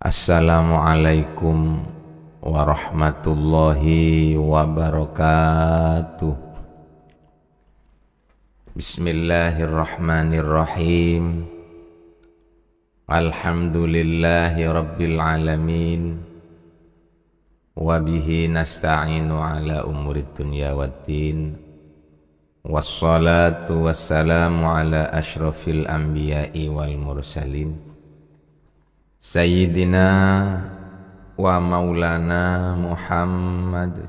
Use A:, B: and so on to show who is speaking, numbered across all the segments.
A: Assalamualaikum warahmatullahi wabarakatuh. Bismillahirrahmanirrahim. Alhamdulillahi rabbil alamin. Wabihi nasta'inu ala umurid dunya waddin. Wassalatu wassalamu ala ashrafil anbiya'i wal mursalin Sayyidina wa maulana Muhammad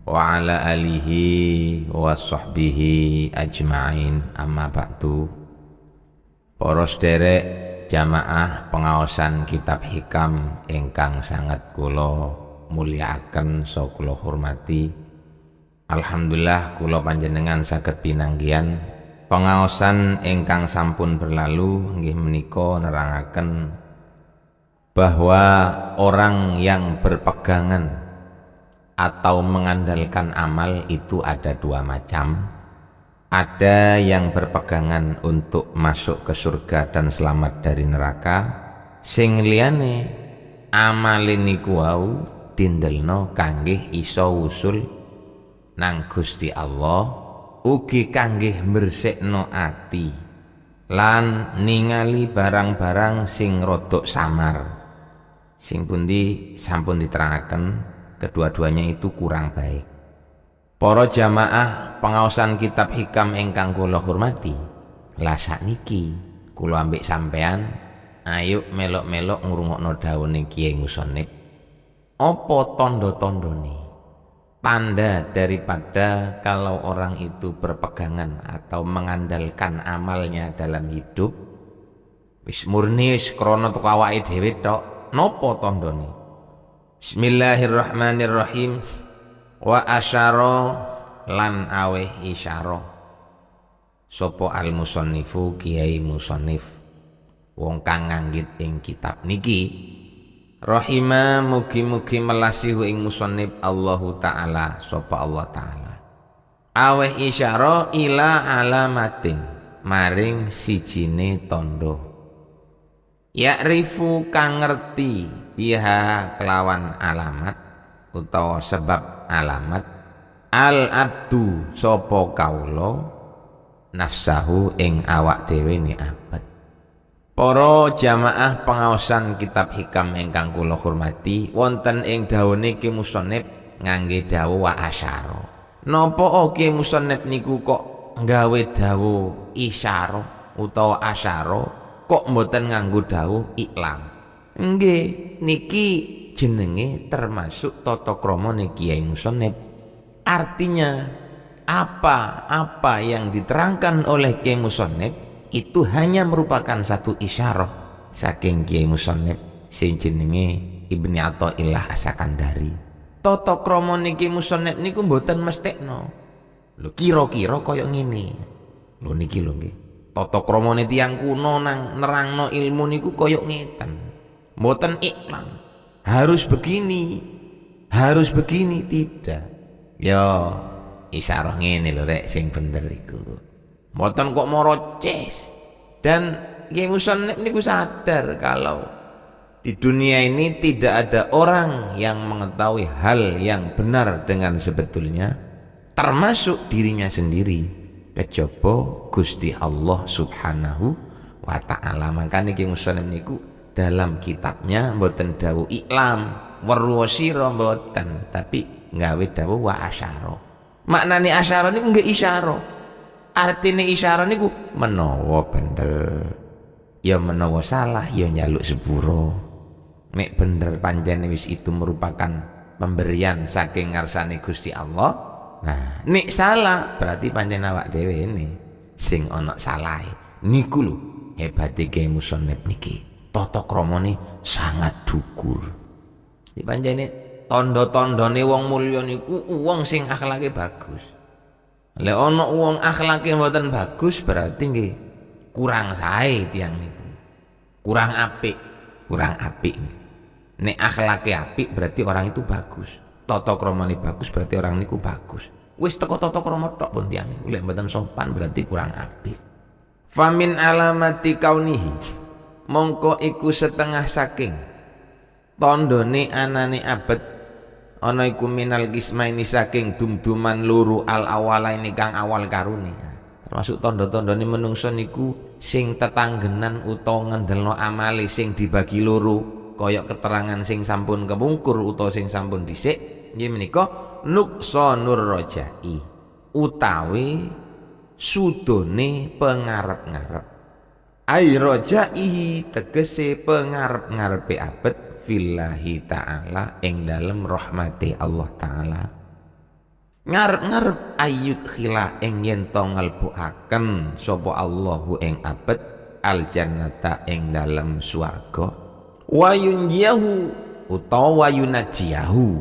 A: wa ala alihi wa sahbihi ajma'in, amma ba'du. Para sederek jamaah pengaosan kitab hikam ingkang sangat kula mulyakaken saha kula hormati. Alhamdulillah kula panjenengan saged pinanggihan pengaosan ingkang sampun berlalu nggih menika nerangaken bahwa orang yang berpegangan atau mengandalkan amal itu ada dua macam. Ada yang berpegangan untuk masuk ke surga dan selamat dari neraka, sing liyane amale niku wau dindelno kangge iso wusul nang Gusti Allah, ugi kangge mbersikno ati lan ningali barang-barang sing rodok samar, sing pundi sampun diterangaken kedua-duanya itu kurang baik. Para jamaah pengaosan kitab hikam ingkang kula hormati, lah sakniki kula ambek sampean ayo melok-melok ngrungokno dawuhe Kiai Musonib. Apa tanda-tandane? Tanda daripada kalau orang itu berpegangan atau mengandalkan amalnya dalam hidup wis murni wis krana teko awake dhewe tok. Napa tandane? Bismillahirrahmanirrahim. Wa asyara lan aweh isyara sapa al musannifu Kiai Musannif wong kang nganggit ing kitab niki, rahima mugi-mugi melasihu ing musannif Allahu taala sapa Allah taala. Aweh isyara ila alamatin maring sijine tandha, ya'rifu kang ngerti biha kelawan alamat utawa sebab alamat al abdu sapa kaula nafsahu ing awak dhewe ni abad. Para jamaah pengaosan kitab hikam ingkang kula hormati, wonten ing dawuhe Ki Musannif ngangge dawuh wa asyara. Napa Ki Musannif niku kok nggawe dawuh isyara utawa asyara, kok mboten nganggo dawuh iklam? Nggih, niki jenenge termasuk tata krama Kiai Musannif. Artinya apa yang diterangkan oleh Kiai Musannif itu hanya merupakan satu isyarah saking Kiai Musannif sing jenenge Ibni Athaillah As-Sakandari. Tata krama Kiai Musannif niku mboten mesthekno. Lho kira-kira kaya ngene. Lho niki lho nggih. Tata kramane tiyang kuno nang nerangno ilmu niku kaya ngeten. Mboten iklan. Harus begini tidak. Yo isyarah ngene lho rek sing bener iku. Mboten kok moro ces. Dan Kiai Musannif niku sadar kalau di dunia ini tidak ada orang yang mengetahui hal yang benar dengan sebetulnya termasuk dirinya sendiri kejaba Gusti Allah Subhanahu wa taala. Makane Kiai Musannif niku dalam kitabnya mboten dawuh iklam warwasira mboten, tapi nggawe dawuh wa asyara. Maknane asyara niku nggih isyara. Artine isyara niku menawa bener ya menawa salah ya njaluk sepuro. Nek bener pancen wis itu merupakan pemberian saking ngarsane Gusti Allah. Nah, nek salah berarti pancen awak dhewe ini sing ana salahe. Niku lho hebate Kiai Musannif niki. Tata kramane sangat dhukur. Dipancene tanda-tandane wong mulya niku wong sing akhlake bagus. Lek ana wong akhlake mboten bagus berarti nggih kurang sae tiyang niku. Kurang apik. Nek akhlake apik berarti orang itu bagus. Tata kramane bagus berarti orang niku bagus. Wis teko tata krama tok pun tiyang niku lek mboten sopan berarti kurang apik. Famin alamati kaunihi, mongko iku setengah saking tandane anane abet ana iku minal qismaini saking dumduman loro al awalaini kang awal karune. Termasuk tanda-tandane menungso niku sing tetanggenan utawa ngendelno amale sing dibagi loro kaya keterangan sing sampun kepungkur utawa sing sampun dhisik nggih menika nuqsanur rajai utawi sudone pengarep-ngarep. Ai rajai tegese pengarep-ngarepe abet fillahi ta'ala ing dalem rahmati Allah ta'ala. Ngarep-ngarep ayut khila ing yen to ngelbuaken sapa Allahu ing abet al jannata ing dalem swarga wa yunjiyahu utawa yunajiyahu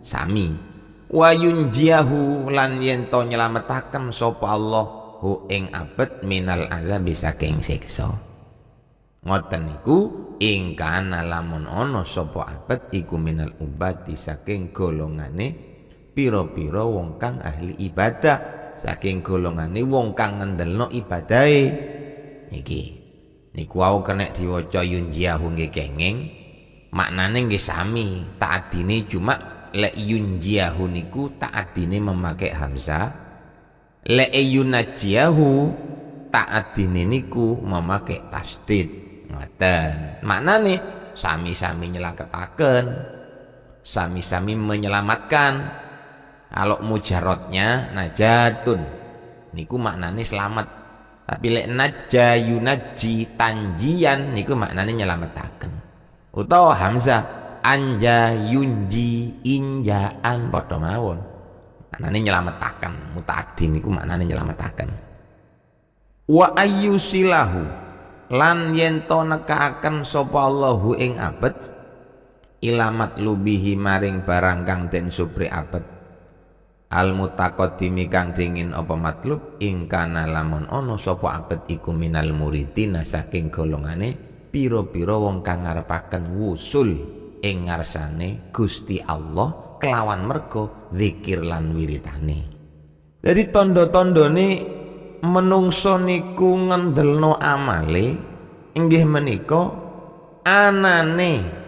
A: sami wa yunjiyahu lan yen to nyelametaken sapa Allah hu ing abet minal azab saking siksa. Ngoten niku ing kana lamun ana sapa abet iku minal ubati saking golongane pira-pira wong kang ahli ibadah, saking golongane wong kang ngendelno ibadahe. Niki niku wau kena diwaca yunjiahu nggih kenging, maknane nggih sami, ta'dine cuma lek yunjiahu niku ta'dine memakai hamzah, lek yunajiahu ta'dine niku memakai tasdid. Ngoten. Maknane sami-sami nyelaketaken, sami-sami menyelamatkan. Kalau mujarotnya najatun niku maknane selamat. Tapi lek najja yunaji tanjian niku maknane nyelametaken. Utawa hamzah anja yunji injaan padha mawon. Maknane nyelametaken, mutaaddi niku maknane nyelametaken. Wa ayyusilahu lan yen to nekaaken sapa Allahu ing abet ilamat lubihi maring barang kang den supri abet al mutaqaddimi kang dingin apa matlub ing kana lamun ana sapa abet iku minal muridina saking golongane pira-pira wong kang ngarepaken wusul ing ngarsane Gusti Allah kelawan merga zikir lan wiritane. Jadi tanda-tandane menungso niku ngendelno amale inggih menika anane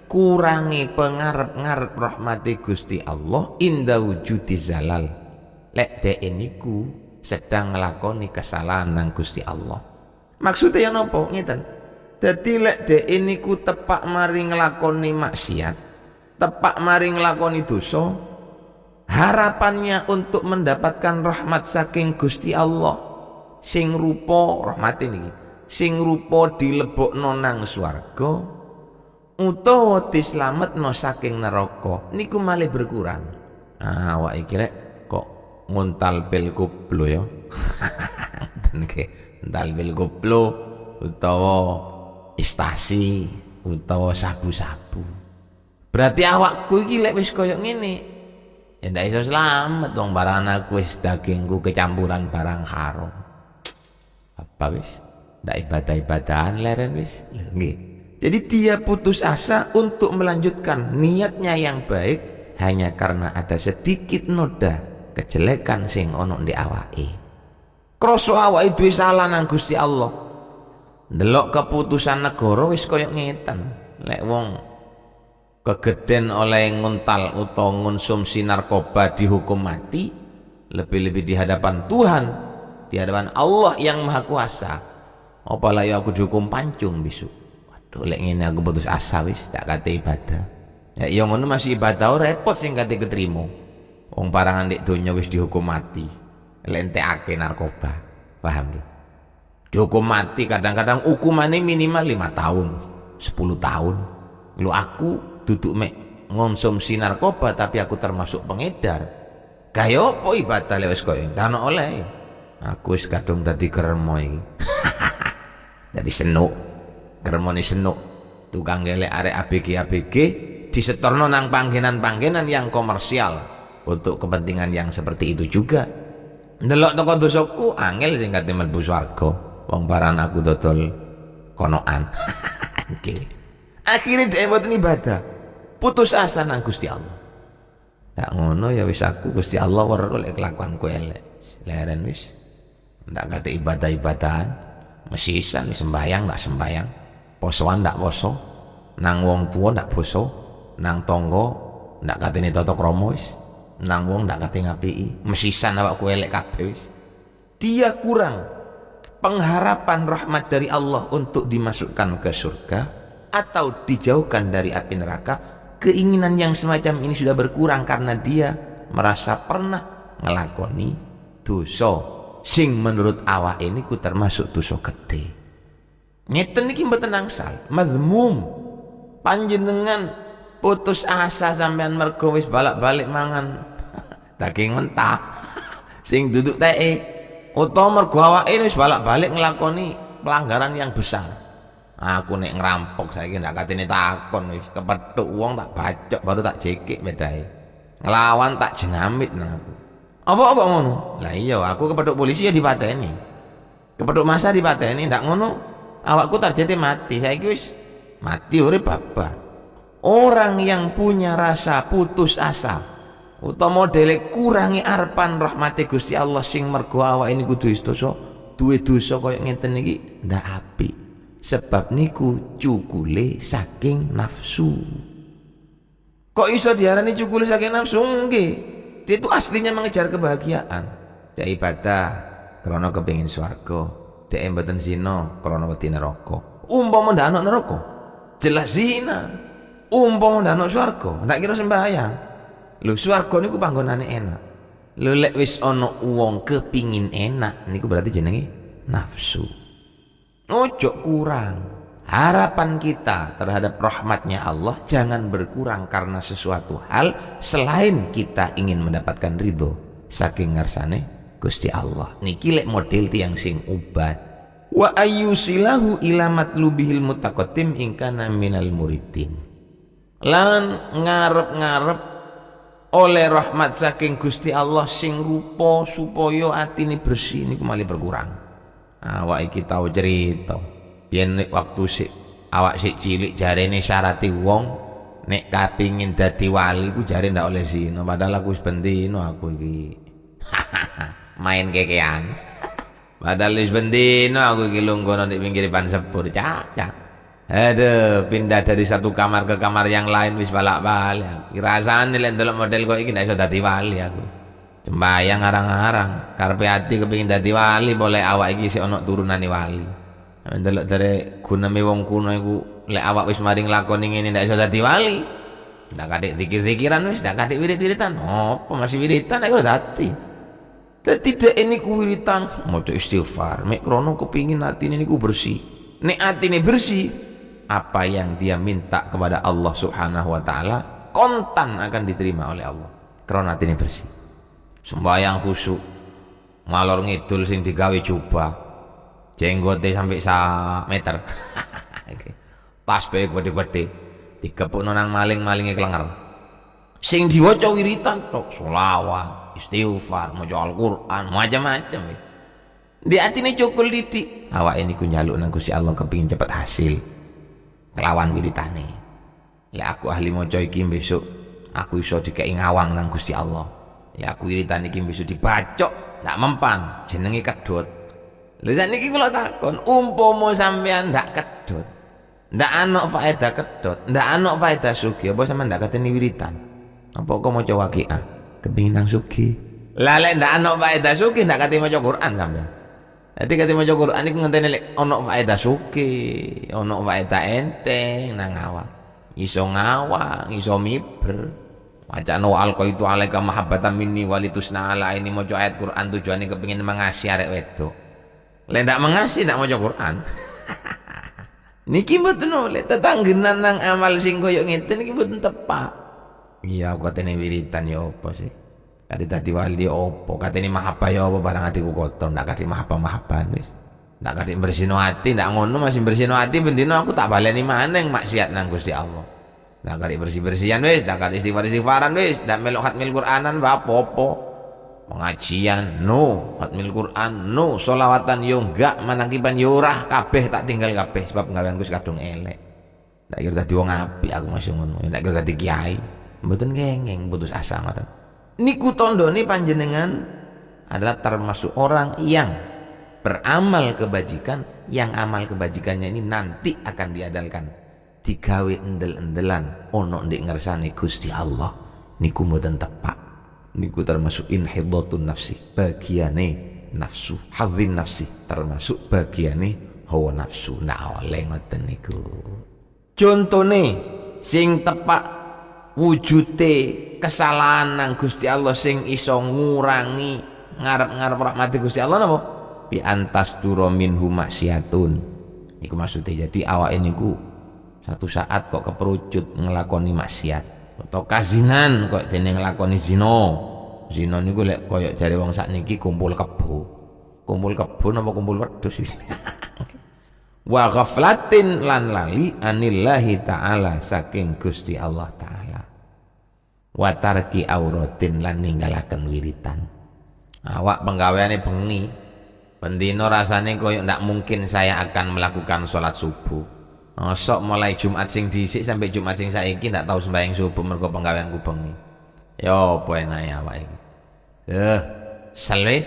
A: kurangi pengarep-ngarep rahmati Gusti Allah inda wujudi zalal. Lek dhek niku sedang nglakoni kesalahan nang Gusti Allah. Maksudnya napa ngeten? Dadi lek dhek niku tepak mari nglakoni maksiat, tepak mari nglakoni dosa, harapannya untuk mendapatkan rahmat saking Gusti Allah sing rupa rahmat niki sing rupa dilebokno nang swarga utawa dislametno saking neraka niku malih berkurang. Awak iki rek kok nguntal pil koplo ya. Nguntal pil koplo utawa istasi utawa sabu-sabu. Berarti awakku iki lek wis koyo ngene ya ndak iso slamet wong barang aku wis dagingku kecampuran barang haram. Apa wis ndak ibadah-ibadahan leren wis nggih. Jadi dia putus asa untuk melanjutkan niatnya yang baik hanya karena ada sedikit noda kejelekan sing ono di awake. Krasa awake duwe salah nang Gusti Allah. Ndelok keputusan negara wis koyo ngeten. Lek wong kegeden oleh nguntal utawa ngonsumsi narkoba dihukum mati, lebih-lebih di hadapan Tuhan, di hadapan Allah yang Maha Kuasa. Apalagi aku dihukum pancung besok. Waduh, lek ngene aku putus asa wis, tak kate ibadah. Ya yang ngono masih ibadah repot sing kate ketrimo. Wong parangan ndek donya wis dihukum mati. Lentekake narkoba. Paham lho? Dihukum mati kadang-kadang hukumannya minimal 5 tahun, 10 tahun. Lu aku duduk mek ngonsumsi narkoba tapi aku termasuk pengedar. Kaya apa ibadah lewes koyo ndak oleh. Aku wis kadung dadi kermo iki. Dadi senuk. Kermone senuk. Tukang gelek arek ABG disetorno nang panggenan-panggenan yang komersial untuk kepentingan yang seperti itu juga. Ndelok toko dosaku angel sing kate mlebu swarga. Wong paran aku dodol konoan. Oke. Akhirnya dhek mboten ibadah. Putus asa nang Gusti Allah. Ndak ngono ya wis aku Gusti Allah weruh lek kelakuanku elek. Leren wis. Ndak gade ibadah-ibadahan. Mesisan sembayang ndak sembayang. Posoan ndak poso. nang wong tua ndak poso, nang tonggo ndak katene tata krama wis, nang wong ndak kate ngapiki, mesisan awakku elek kabeh wis. Dia kurang pengharapan rahmat dari Allah untuk dimasukkan ke surga atau dijauhkan dari api neraka. Keinginan yang semacam ini sudah berkurang karena dia merasa pernah ngelakoni dosa sing menurut awak ini ku termasuk dosa gede. Ngeten iki mboten angsal, mazmum. Panjenengan putus asa sampean mergo wis balak-balik mangan daging mentah sing duduk teke, utawa mergo awake wis balak-balik nglakoni pelanggaran yang besar. Aku nek ngerampok saiki ndak katene takon wis kepethuk wong tak bacok baru tak jekik medahe. Ngelawan tak jenamit nang aku. Apa ngono? Lah iya aku kepethuk polisi ya dipateni. Kepethuk masa dipateni, ndak ngono awakku targete mati. Saiki wis mati urip babah. Orang yang punya rasa putus asa utawa modele kurangi arepan rahmati Gusti Allah sing mergo awak ini kudu dosa, duwe dosa kaya ngeten iki ndak apik. Sebab niku cukule saking nafsu. Kok iso diarani cukule saking nafsu? Nggih. Dia itu aslinya mengejar kebahagiaan. Dia ibadah karena kepengin swarga. Dia mboten zina karena wedi neraka. Umpama ndak ana neraka, jelas zina. Umpama ndak ana swarga, ndak kira sembahyang. Lho swarga niku panggonane enak. Lho lek wis ana wong kepingin enak niku berarti jenenge nafsu. Ojo kurang. Harapan kita terhadap rahmatnya Allah jangan berkurang karena sesuatu hal selain kita ingin mendapatkan ridho saking ngarsane Gusti Allah. Niki lek model tiang sing ubat. Wa ayyusilahu ila matlubihil mutaqaddim in kana minal muridin. Lan ngarep-ngarep oleh rahmat saking Gusti Allah sing rupa supaya atine bersih niku malih berkurang. Awak iki tau cerita yen waktu sik awak sik cilik jarene syarate wong nek kapingin dadi wali ku jare ndak oleh zina, padahal aku wis bendino aku iki main kekean padahal wis bendino aku iki lungguh nek pinggir ban sepur cak. Aduh, pindah dari satu kamar ke kamar yang lain wis balak-balik. Rasane lek ndelok model kok iki ndak iso dadi wali aku. Sembayang arang-arang, karepe ati kepengin dadi wali, boleh awak iki sik ana turunane wali. Ndelok dari gunane wong kuno iku lek awak wis mari nglakoni ngene ndak iso dadi wali. Ndak kadek zikir-zikiran wis, ndak kadek wirid-wiridan. Apa masih wiridan nek dadi. Tidak ini ku wiridan, maca istighfar, mek krono kepingin atine niku bersih. Nek atine bersih, apa yang dia minta kepada Allah Subhanahu wa taala kontan akan diterima oleh Allah. Krono atine bersih. Sembayang khusyuk, ngalor ngidul sing digawe jubah, jenggote sampai 1 meter, tasbih gede-gede, dikepukno nang maling-malinge klenger. Sing diwaca wiritan tok, sholawat, istighfar, maca Al-Qur'an, macam-macam. Di atine cukul didik, awak ini ku njaluk nang Gusti Allah kepingin cepet hasil, kelawan wiritane. Lek aku ahli maca iki besok, aku iso dikei ngawang nang Gusti Allah. Ya aku wiritan iki besok dibacok ndak mempan jenenge kedhot. Lha sakniki kula takon, umpama sampean ndak kedhot, ndak ana faedah kedhot, ndak ana faedah sugih, apa sampean ndak kateni wiritan? Apa kok maca Waqiah kepengin nang sugih? Lah lek ndak ana faedah sugih ndak kate maca Quran sampean. Dadi kate maca Quran iku ngenteni lek ana faedah sugih, ana faedah enteng nang awak. Iso ngawang, iso miber. Wacana alqaitu alaika mahabbatan minni walitusna ala ini maca ayat Quran tujuane kepengin mengasihi arek wedok. Lek ndak mengasihi ndak maca Quran. Niki mboten oleh tetanggenan nang amal sing koyo ngeten iki mboten tepak. Iya aku katene wiritan ya apa sih? Kate dadi wali opo? Katene mahabbah ya apa barang atiku kotor ndak kate mahabbah-mahabban wis. Ndak kate bersihno ati ndak ngono masih bersihno ati bendino aku tak baleni maneng maksiat nang Gusti Allah. Ndak kali bersih-bersihan wis, ndak kali istighfar-istighfaran wis, ndak melok khatmil Qur'anan apa-apa. Pengajian no, khatmil Qur'an no, sholawatan yo enggak, manakiban yo ora, kabeh tak tinggal kabeh sebab gaweanku wis kadung elek. Ndak kira dadi wong apik aku masih ngono, ndak kira dadi kiai. Mboten kenging putus asa ngoten. Niku tandane panjenengan adalah termasuk orang yang beramal kebajikan, yang amal kebajikannya ini nanti akan digawe endel-endelan ono ndek ngersane Gusti Allah niku mboten tepak. Niku termasuk inhidatun nafsi, bagiane nafsu, hadzin nafsi, termasuk bagiane hawa nafsu. Nah oleh ngoten niku. Contone sing tepak wujude kesalahan nang Gusti Allah sing iso ngurangi ngarep-ngarep rahmati Gusti Allah napa? Bi antas duro minhu maksiatun. Niku maksudnya jadi awake niku satu saat kok keperucut ngelakoni maksiat atau kazinan kok dene ngelakoni zina. Zina niku lek koyo jare wong sakniki kumpul kebo. Kumpul kebo napa kumpul wedhus iki. Wa ghaflatin lan lali anillahi ta'ala saking Gusti Allah taala. Wa tarki auratin lan ninggalaken wiritan. Awak penggaweane bengi. Pendino rasane koyo ndak mungkin saya akan melakukan sholat subuh. Sok mulai Jumat sing dhisik sampai Jumat sing saiki ndak tahu sembahyang subuh mergo penggaweanku bengi. Yo apa enae awak iki. Selwis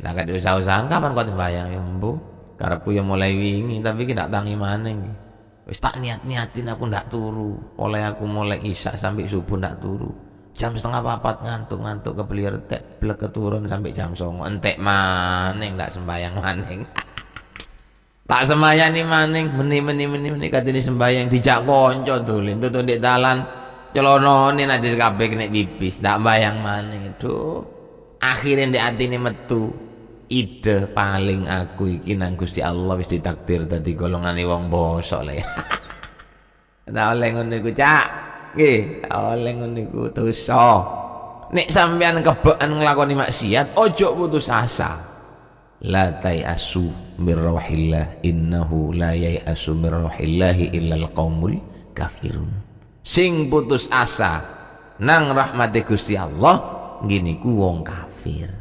A: ndak gak diusah-usahan kapan kok sembahyang yo mbu. Karepku yo mulai wingi tapi ki ndak tangi maneh iki. Wis tak niat-niatin aku ndak turu. Oleh aku mulai isya sampai subuh ndak turu. Jam 3:30 ngantuk-ngantuk keblier tek blek keturun sampai jam 09.00 entek maning ndak sembahyang maning. Tak sembayang ni maning meni katene sembayang dijak kanca dolen tutun ndek dalan celonone najis kabeh kena pipis ndak mbayang maning. Aduh akhirnya ndek atine metu ide paling aku iki nang Gusti Allah wis ditakdir dadi golongane wong bosok le. Ndak oleh ngono iku cak. Nggih, oleh ngono iku dosa. Nek sampean kebeken nglakoni maksiat ojo putus asa. La tayasu mir rauhillah innahu la yayasu mir rauhillahi illal qaumul kafirun. Sing putus asa nang rahmati Gusti Allah ngene ku wong kafir.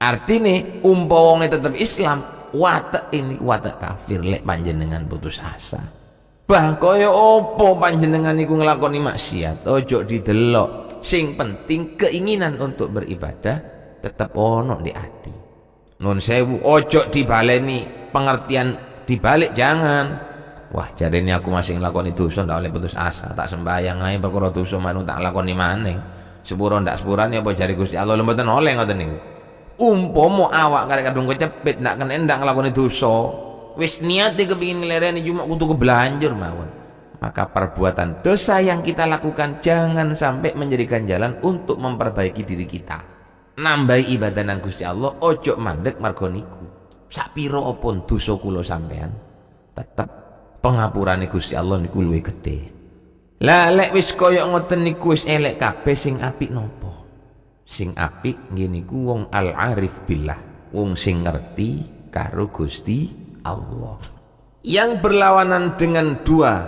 A: Artine umpama wonge tetep Islam, watek ini watek kafir lek panjenengan putus asa. Bah kaya opo panjenengan niku nglakoni maksiat, ojo didelok. Sing penting keinginan untuk beribadah tetap ono di ati. Nun sewu ojo dibaleni pengertian dibalik jangan. Wah jarene aku masih nglakoni dosa ndak oleh putus asa, tak sembayang ae perkara dosa manut tak lakoni maning. Sepuro ndak sepurane apa jare Gusti Allah lho mboten oleh ngoten niku. Umpama awak karek kadung kecepit ndak kena ndak nglakoni dosa. Wis niate kepingin ngelereni cuma kudu kebelanjur mawon. Maka perbuatan dosa yang kita lakukan jangan sampai menjadikan jalan untuk memperbaiki diri kita. Nambahi ibadah nang Gusti Allah ojo mandek margo niku. Sapiro pun dosa kula sampean tetep pengapurane Gusti Allah niku luwih gedhe. Lah lek wis koyo ngoten niku wis elek kabeh sing apik nopo? Sing apik nggih niku wong al-arif billah, wong sing ngerti karo Gusti Allah. Yang berlawanan dengan dua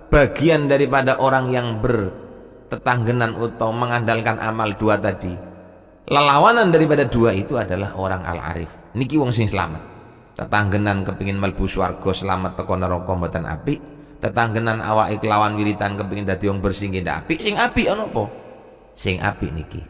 A: bagian daripada orang yang bertetanggenan atau mengandalkan amal dua tadi, lelawanan daripada dua itu adalah orang al-arif. Niki wong sing selamat. Tetanggenan kepingin mlebu swarga selamat teko neraka mboten apik, tetanggenan awake kelawan wiritan kepingin dadi wong bersih ndak apik. Sing apik ana apa? Sing apik niki.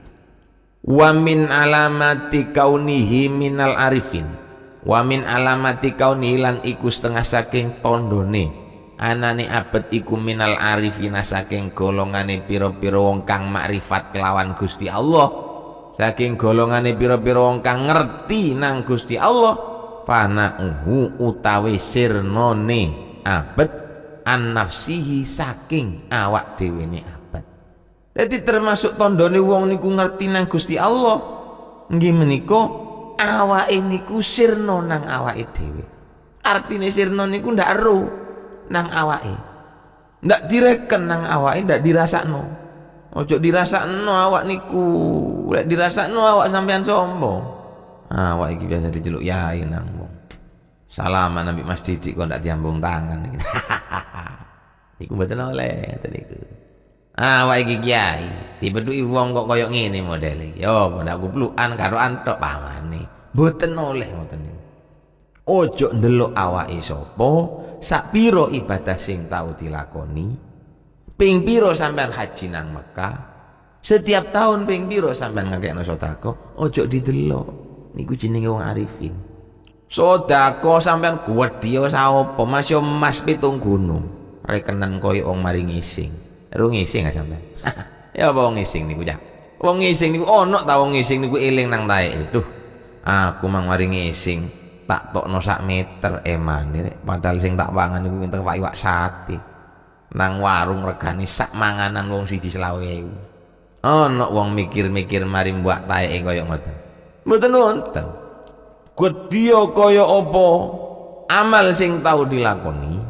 A: Wa min alamati kaunihi minal arifin. Wa min alamati kauni lan iku setengah saking tondone anane abet iku minal arifina saking golongane pira-pira wong kang makrifat kelawan Gusti Allah, saking golongane pira-pira wong kang ngerti nang Gusti Allah, fanauhu utawi sirnone abet an nafsihi saking awak dhewe ne abet. Dadi termasuk tondone wong niku ngerti nang Gusti Allah nggih menika awake niku sirna nang awake dhewe. Artine sirna niku ndak ero nang awake. Ndak direken nang awake, ndak dirasakno. Ojo dirasakno awak niku. Lek dirasakno awak sampean sombong. Awak iki biasa diceluk yai nang wong. Salaman ambek Mas Didik kok ndak diambung tangan iki. Iku mboten oleh ngoten niku. Awak iki kiai, dibedhuki wong kok koyo ngene modele iki. Yo ndak kuplukan karo antok pamane. Mboten oleh ngoten niku. Ojo ndelok awake sapa, sak pira ibadah sing tau dilakoni, ping pira sampean haji nang Mekah, setiap tahun ping pira sampean ngakekno sedekah, ojo didelok. Niku jenenge wong arifin. Sedekah sampean gedhe sapa, masih emas pitung gunung. rekenan koyo wong mari ngising. Ru ngising gak sampean? Ya apa wong ngising niku, Cak? Wong ngising niku ono ta wong ngising niku eling nang taek. Duh, aku mang mari ngising tak tokno sak meter emane padahal sing tak pangan niku entek Pak iwak sate. Nang warung regane sak manganan wong siji 20.000. Ono wong mikir-mikir mari mbak taeke koyo ngoten. Mboten wonten. Gedya kaya apa amal sing tau dilakoni,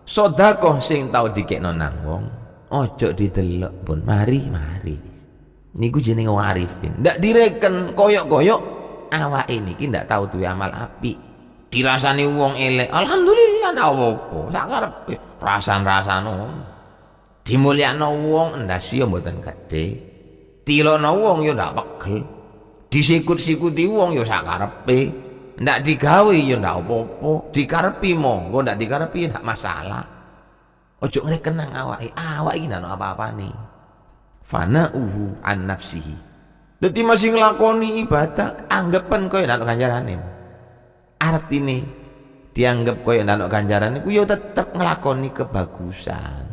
A: sedekah sing tau dikekno nang wong, ojo didelok pun mari niku jenenge arifin. Ndak direken koyok-koyok awake niki ndak tau duwe amal apik, dirasani wong elek alhamdulillah ndak apa-apa sak karepe rasan-rasano dimulyakno wong endasi yo mboten gedhe, tilono wong yo ndak pegel, disikut-sikuti wong yo sak karepe, ndak digawe yo ndak apa-apa, dikarepi monggo, ndak dikarepi ndak masalah. Ojo ngreken nang awake iki ndak ono apa-apane. Fana'uhu an nafsihi. Dadi masih nglakoni ibadah anggapan koyo ndak ono ganjarane. Artine dianggap koyo ndak ono ganjarane ku yo tetep nglakoni kebagusan.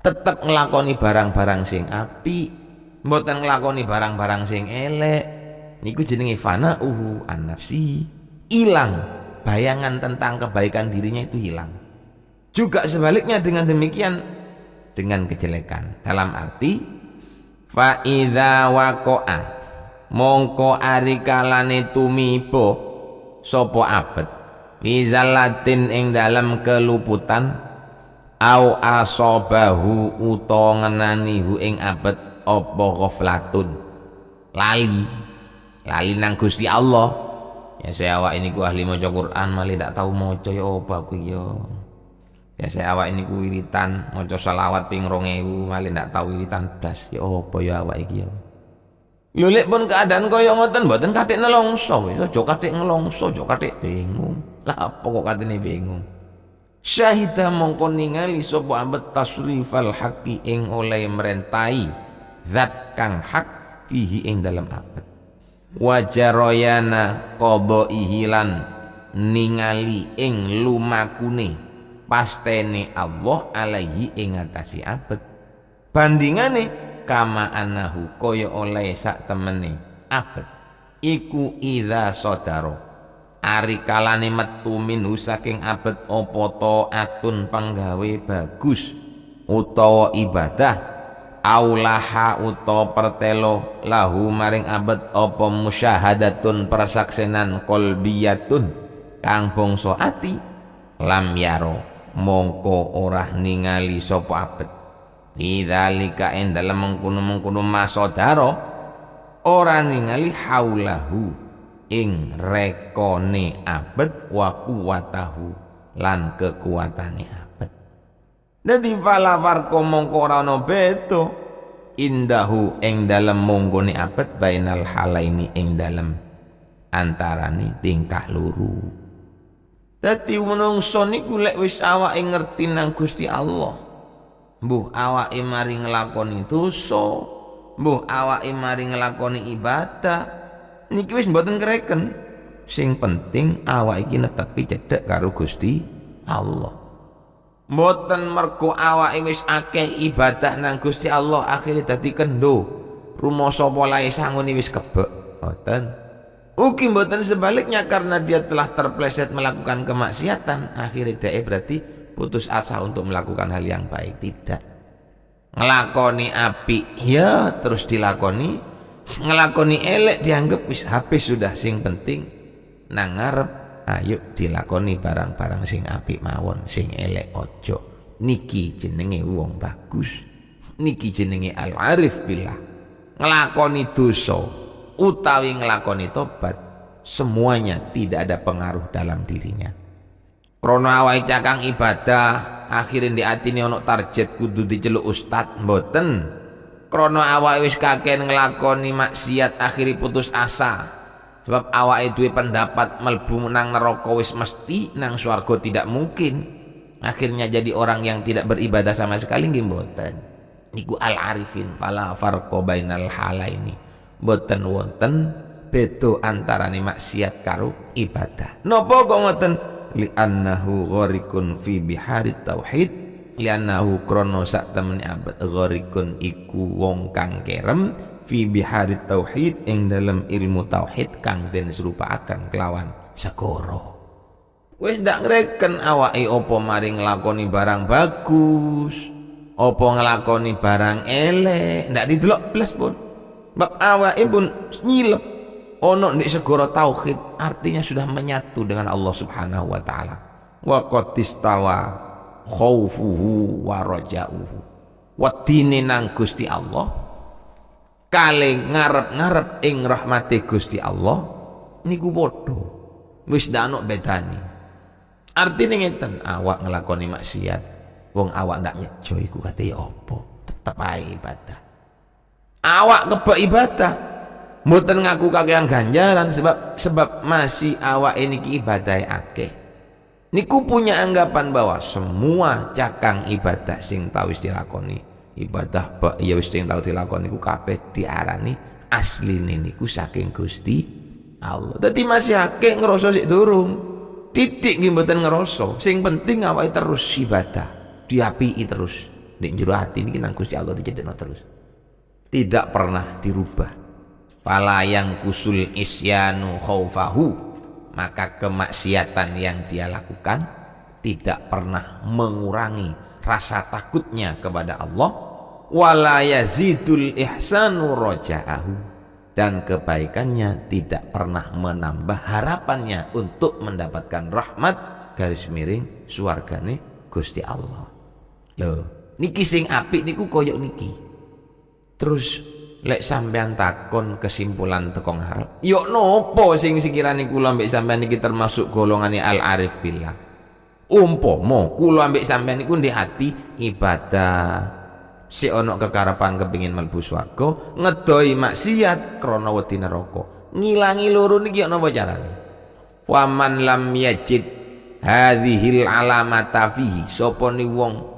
A: Tetep nglakoni barang-barang sing apik, mboten nglakoni barang-barang sing elek. Niku jenenge fana'uhu an nafsihi. Hilang bayangan tentang kebaikan dirinya, itu hilang. Juga sebaliknya dengan demikian dengan kejelekan, dalam arti fa idza waqa'a mongko ari kalane tumiba sapa abet fi zallatin ing dalam keluputan au asabahu utawa ngenani hu ing abet apa ghaflatun, lali nang Gusti Allah. Ya saya awak ini ku ahli maca Quran malah ndak tahu maca ya apa aku ya. Ya saya awak ini ku wiritan maca selawat ping 2000 malah ndak tahu wiritan blas ya apa ya awak iki ya. Lho lek pun keadaan kaya ngoten mboten kathik nelongso, aja kathik ngelongso, aja kathik bingung. Lah apa kok katene bingung? Syahida mongko ningali sapa abet tasrifal haqqi ing oleh merentai zat kang hak fihi ing dalam abet. Wajaroyana qadaihi lan ningali ing lumakune pastene Allah alaihi ing atasi abet. Bandingane kama anahu kaya oleh sak temene abet iku idza sadaro ari kalane metu minhu saking abet apa taatun panggawe bagus utawa ibadah aulaha uta pertelo lahu maring abet apa musyahadatun persaksenan qalbiyatun kang bangsa ati lam yaro mongko ora ningali sapa abet idzalika ing dalem mengkono-mengkono masodaro ora ningali haulahu ing rekone abet wa kuwatahu lan kekuatane abet. Dadi fala farqa mongko ora ana beda indahu ing dalem monggone abet bainal halaini ing dalem antarane tingkah loro. Dadi menungso niku lek wis awake ngerti nang Gusti Allah, mbuh awake mari nglakoni dosa, mbuh awake mari nglakoni ibadah, niki wis mboten kreken. Sing penting awake iki netepi cedhek karo Gusti Allah. Mboten mergo awake wis akeh ibadah nang Gusti Allah akhire dadi kendo rumasa polahe sangune wis kebek. Mboten. Ugi mboten sebaliknya karena dia telah terpleset melakukan kemaksiatan akhirnya dia berarti putus asa untuk melakukan hal yang baik. Tidak. Ngelakoni apik ya terus dilakoni, ngelakoni elek dianggap wis habis sudah. Sing penting nang ngarep ayo dilakoni barang-barang sing apik mawon, sing elek ojo. Niki jenenge wong bagus, niki jenenge al-arif billah. Ngelakoni dosa utawi ngelakoni tobat semuanya tidak ada pengaruh dalam dirinya. Krono awake cakang ibadah akhirnya di atine ono target kudu diceluk ustad, mboten. Krono awake wis kakek ngelakoni maksiat akhirnya putus asa sebab awake duwe pendapat melbu nang neraka wis mesti, nang swarga tidak mungkin, akhirnya jadi orang yang tidak beribadah sama sekali. Nggih mboten. Niku al-arifin fala farqa bainal halaini. Mboten wonten beda antarane maksiat karo ibadah. Napa kok ngoten? Li annahu gharikun fi biharit tauhid, lianahu krono sak temene abad gharikun iku wong kang kerem fi biharit tauhid ing dalam ilmu tauhid kang den serupaaken kelawan segara. Wis ndak ngreken awake apa mari nglakoni barang bagus, apa nglakoni barang elek, ndak didelok blas pun. Bab awake pun nyilep ono ndek segara tauhid, artinya sudah menyatu dengan Allah Subhanahu wa taala. Wa qad istawa khaufuhu wa raja'uhu. Wedine nang Gusti Allah, kale ngarep-ngarep ing rahmate Gusti Allah niku padha. Wis ndak ono bedane. Artine ngeten, awak nglakoni maksiat, wong awak ndak nyejo iku kate ya apa? Tetep ae ibadah. Awak kebak ibadah, mboten ngaku kakean ganjaran sebab masih awak niki ibadahe akeh. Niku punya anggapan bahwa semua cakang ibadah sing tau wis dilakoni, ibadah bak ya wis sing tau dilakoni niku kabeh diarani asline niku saking Gusti Allah. Dadi masih akeh ngrasa sik durung. Titik nggih mboten ngrasa. Sing penting awake terus ibadah, diapiki terus. Nek jero ati niki nang Gusti Allah dijedekno terus. Tidak pernah dirubah. Fala yang kusul isyanu khaufahu, maka kemaksiatan yang dia lakukan tidak pernah mengurangi rasa takutnya kepada Allah. Wala yazidul ihsanu raja'ahu, dan kebaikannya tidak pernah menambah harapannya untuk mendapatkan rahmat garis miring swargane Gusti Allah. Loh, niki sing apik niku koyok niki. Terus lek sampean takon kesimpulan teko ngarep, yo nopo sing sekirane kula mbek sampean iki termasuk golongane al arif billah. Umpama kula mbek sampean niku ndek ati ibadah, si ono kekarepan kepengin mlebu swarga, ngedoi maksiat krana wedi neraka. Ngilangi loro niki yo napa carane? Waman lam yajid hadhil alamata fihi, sapa ni wong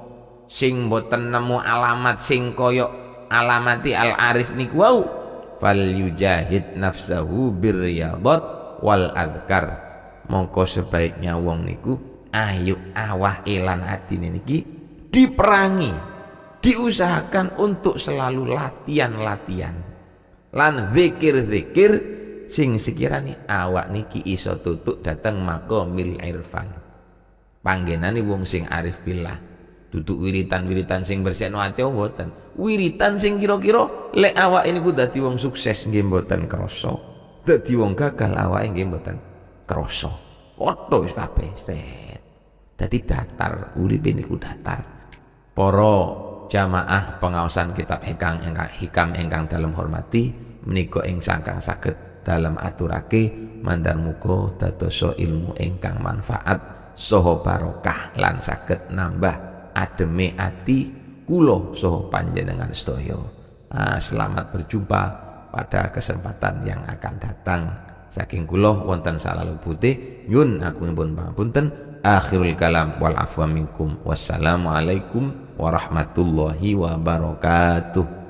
A: sing mboten nemu alamat sing kaya alamati al-arif niku wau, fal yujahid nafsahu birriyadat wal adhkar, mongko sebaiknya wong niku ayo awah elan atine niki diperangi, diusahakan untuk selalu latihan-latihan lan zikir-zikir sing sekirane awak niki iso tutuk dateng maqamil irfan. Panggenane wong sing arif billah duduk wiritan-wiritan sing bersihno ati mboten. Wiritan sing kira-kira lek awake niku dadi wong sukses nggih mboten krasa. Dadi wong gagal awake nggih mboten krasa. Padha wis kabeh set. Dadi datar, uripe niku datar. Para jamaah pengaosan kitab hikam ingkang dalem hormati, menika ing sangkang saged dalem aturake mandar muga dadosa ilmu ingkang manfaat saha barokah lan saged nambah ademe ati kula saha panjenengan sedaya. Selamat berjumpa pada kesempatan yang akan datang. Saking kula wonten salah lupute nyun agungipun pangapunten. Akhirul kalam wal afwa minkum. Wassalamualaikum warahmatullahi wabarakatuh.